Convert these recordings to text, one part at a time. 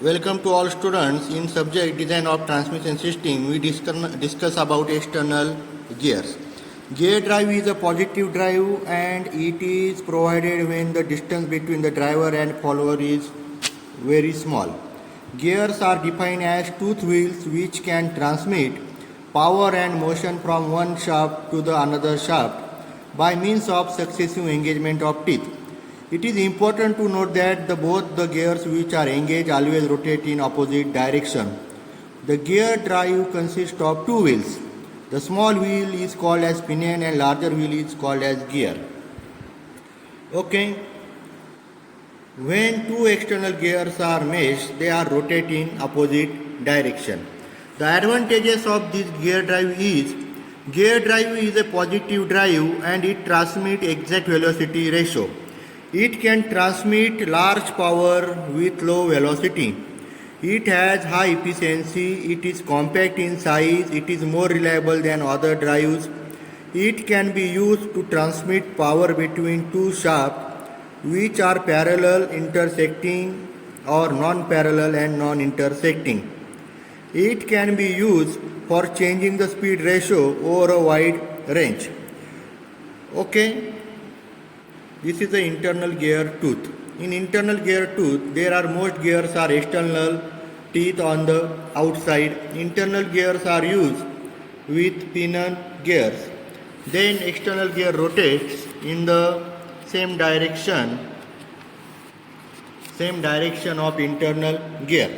Welcome to all students. In subject design of transmission system, we discuss about external gears. Gear drive is a positive drive and it is provided when the distance between the driver and follower is very small. Gears are defined as tooth wheels which can transmit power and motion from one shaft to the another shaft by means of successive engagement of teeth. It is important to note that both the gears which are engaged always rotate in opposite direction. The gear drive consists of two wheels. The small wheel is called as pinion and larger wheel is called as gear. Okay. When two external gears are meshed, they are rotate in opposite direction. The advantages of this gear drive is a positive drive and it transmits exact velocity ratio. It can transmit large power with low velocity. It has high efficiency. It is compact in size. It is more reliable than other drives. It can be used to transmit power between two shafts which are parallel, intersecting, or non-parallel and non-intersecting. It can be used for changing the speed ratio over a wide range. Okay. This is the internal gear tooth. In internal gear tooth, most gears are external teeth on the outside. Internal gears are used with pinion gears. Then external gear rotates in the same direction of internal gear.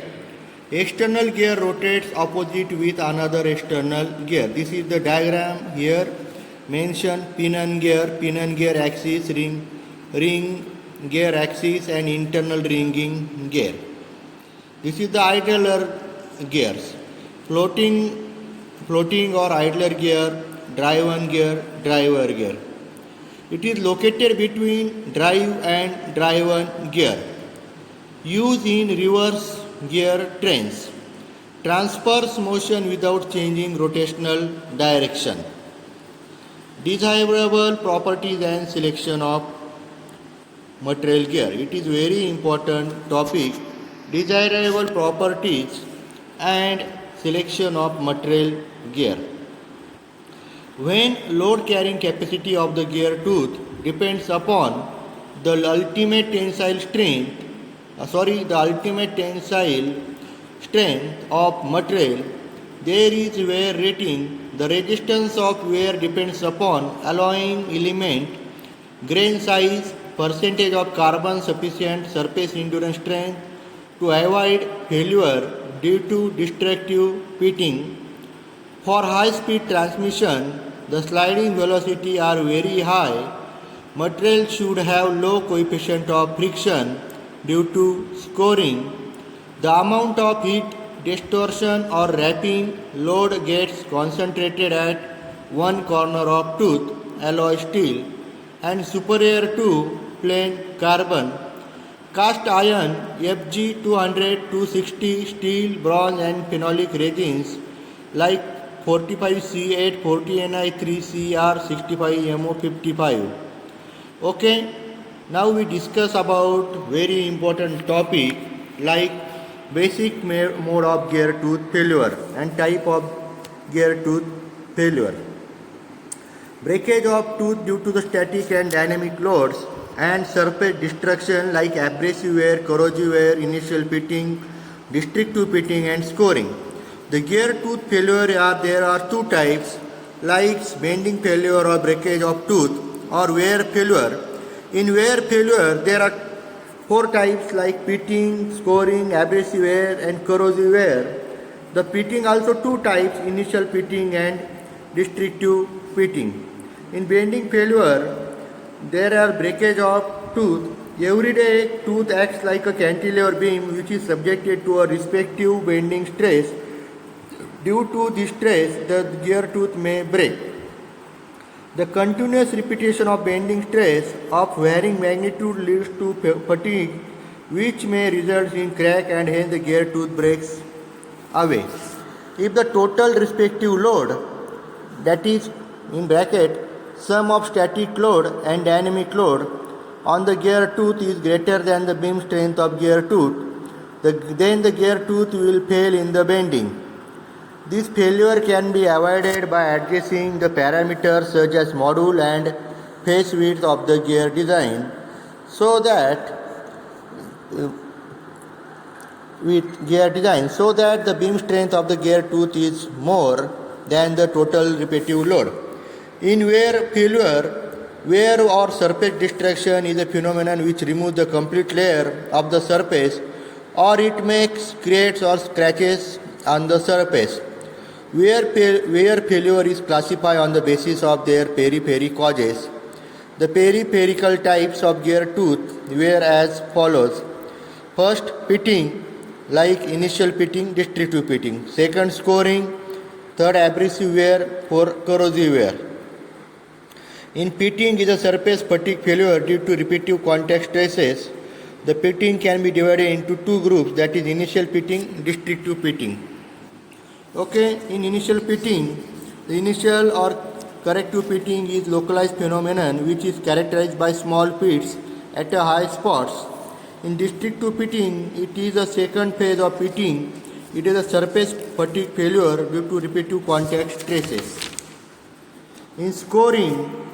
External gear rotates opposite with another external gear. This is the diagram here. Mention pinion gear axis, ring gear axis and internal ringing gear. This is the idler gears. Floating or idler gear, driven gear, driver gear. It is located between drive and driven gear. Used in reverse gear trains. Transfers motion without changing rotational direction. Desirable properties and selection of material gear. It is very important topic. Desirable properties and selection of material gear. When load carrying capacity of the gear tooth depends upon the ultimate tensile strength of material, there is wear rating. The resistance of wear depends upon alloying element, grain size, percentage of carbon, sufficient surface endurance strength to avoid failure due to destructive pitting. For high speed transmission, the sliding velocity are very high. Material should have low coefficient of friction due to scoring. The amount of heat, distortion or wrapping load gets concentrated at one corner of tooth, alloy steel, and superior to plain carbon. Cast iron, Fg 200, 260, steel, bronze and phenolic resins like 45C8, 40Ni3Cr, 65MO55. Okay, now we discuss about very important topic like basic mode of gear tooth failure and type of gear tooth failure. Breakage of tooth due to the static and dynamic loads and surface destruction like abrasive wear, corrosive wear, initial pitting, destructive pitting and scoring. The gear tooth failure there are two types like bending failure or breakage of tooth or wear failure. In wear failure there are four types like pitting, scoring, abrasive wear and corrosive wear. The pitting also two types, initial pitting and destructive pitting. In bending failure, there are breakage of tooth. Every day, tooth acts like a cantilever beam which is subjected to a respective bending stress. Due to this stress, the gear tooth may break. The continuous repetition of bending stress of varying magnitude leads to fatigue, which may result in crack and hence the gear tooth breaks away. If the total respective load, that is in bracket sum of static load and dynamic load on the gear tooth is greater than the beam strength of gear tooth, then the gear tooth will fail in the bending. This failure can be avoided by adjusting the parameters such as module and face width of the gear design so that the beam strength of the gear tooth is more than the total repetitive load. In wear failure, wear or surface destruction is a phenomenon which removes the complete layer of the surface or it makes cracks or scratches on the surface. Wear failure is classified on the basis of their periphery causes. The peripheral types of gear tooth wear as follows. First, pitting, like initial pitting, destructive pitting. Second, scoring. Third, abrasive wear. Fourth, corrosive wear. In pitting is a surface fatigue failure due to repetitive contact stresses. The pitting can be divided into two groups, that is initial pitting, destructive pitting. Okay, in initial pitting, the initial or corrective pitting is localized phenomenon which is characterized by small pits at a high spots. In destructive pitting, it is a second phase of pitting. It is a surface fatigue failure due to repetitive contact stresses. In scoring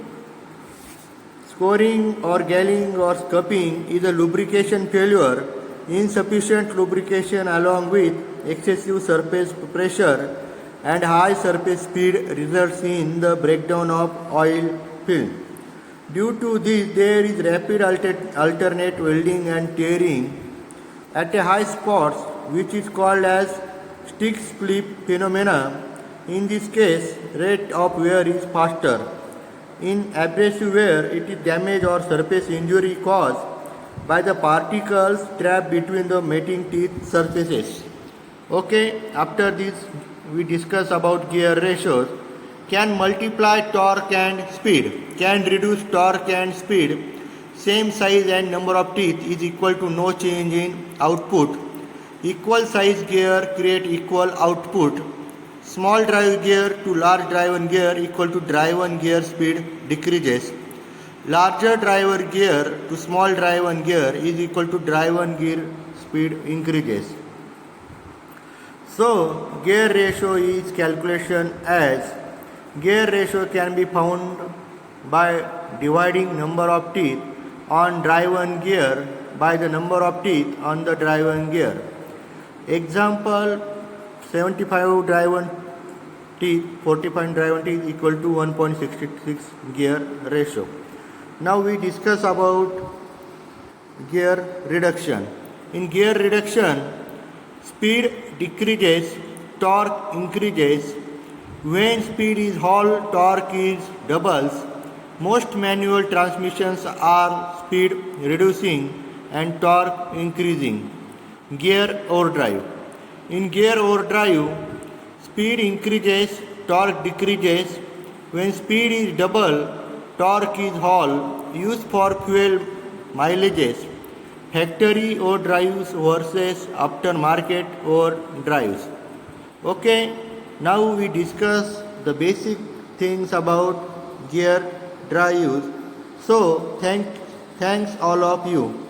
or galling or scupping is a lubrication failure. Insufficient lubrication along with excessive surface pressure and high surface speed results in the breakdown of oil film. Due to this, there is rapid alternate welding and tearing at a high spots, which is called as stick slip phenomena. In this case, rate of wear is faster. In abrasive wear, it is damage or surface injury caused by the particles trapped between the mating teeth surfaces. Okay, after this we discuss about gear ratios. Can multiply torque and speed. Can reduce torque and speed. Same size and number of teeth is equal to no change in output. Equal size gear create equal output. Small drive gear to large driven gear equal to driven gear speed decreases. Larger driver gear to small driven gear is equal to driven gear speed increases. So, gear ratio is calculation as gear ratio can be found by dividing number of teeth on driven gear by the number of teeth on the driven gear. Example, 75 driven teeth, 45 driven teeth equal to 1.66 gear ratio. Now we discuss about gear reduction. In gear reduction, speed decreases, torque increases. When speed is whole, torque is doubles. Most manual transmissions are speed reducing and torque increasing. Gear overdrive. In gear overdrive, speed increases, torque decreases. When speed is double, torque is whole. Used for fuel mileages. Factory overdrives versus aftermarket overdrives. Okay, now we discuss the basic things about gear drives. So thanks all of you.